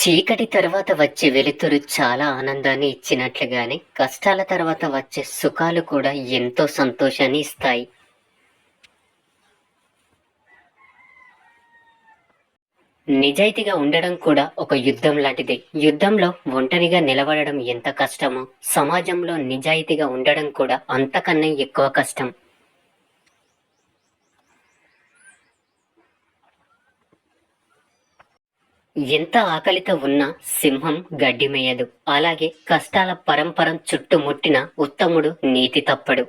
చీకటి తర్వాత వచ్చే వెలుతురు చాలా ఆనందాన్ని ఇచ్చినట్లుగానే కష్టాల తర్వాత వచ్చే సుఖాలు కూడా ఎంతో సంతోషాన్ని ఇస్తాయి. నిజాయితీగా ఉండడం కూడా ఒక యుద్ధం లాంటిదే. యుద్ధంలో ఒంటరిగా నిలబడడం ఎంత కష్టమో, సమాజంలో నిజాయితీగా ఉండడం కూడా అంతకన్నా ఎక్కువ కష్టం. ఎంత ఆకలితో ఉన్నా సింహం గడ్డి మేయదు. అలాగే కష్టాల పరంపరం చుట్టుముట్టిన ఉత్తముడు నీతి తప్పడు.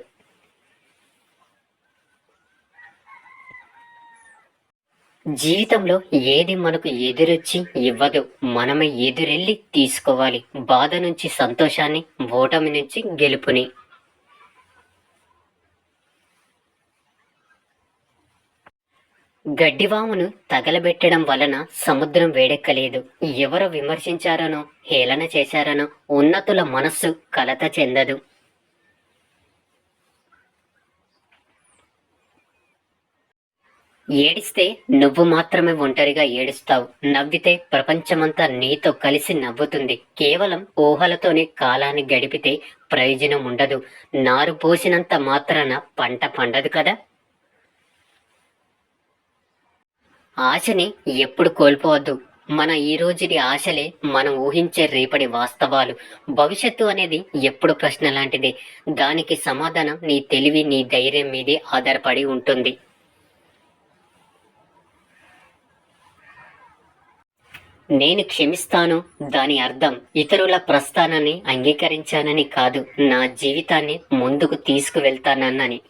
జీవితంలో ఏది మనకు ఎదురొచ్చి ఇవ్వదు, మనమే ఎదురెళ్ళి తీసుకోవాలి. బాధ నుంచి సంతోషాన్ని, ఓటమి నుంచి గెలుపుని. గడ్డివామును తగలబెట్టడం వలన సముద్రం వేడెక్కలేదు. ఎవరు విమర్శించారనో, హేళన చేశారనో ఉన్నతుల మనస్సు కలత చెందదు. ఏడిస్తే నువ్వు మాత్రమే ఒంటరిగా ఏడుస్తావు. నవ్వితే ప్రపంచమంతా నీతో కలిసి నవ్వుతుంది. కేవలం ఊహలతోనే కాలాన్ని గడిపితే ప్రయోజనం ఉండదు. నారు పోసినంత మాత్రాన పంట పండదు కదా. ఆశని ఎప్పుడు కోల్పోవద్దు. మన ఈ రోజుటి ఆశలే మనం ఊహించే రేపటి వాస్తవాలు. భవిష్యత్తు అనేది ఎప్పుడు ప్రశ్న లాంటిదే. దానికి సమాధానం నీ తెలివి, నీ ధైర్యం మీదే ఆధారపడి ఉంటుంది. నేను క్షమిస్తాను దాని అర్థం ఇతరుల ప్రస్థానాన్ని అంగీకరించానని కాదు, నా జీవితాన్ని ముందుకు తీసుకువెళ్తానని.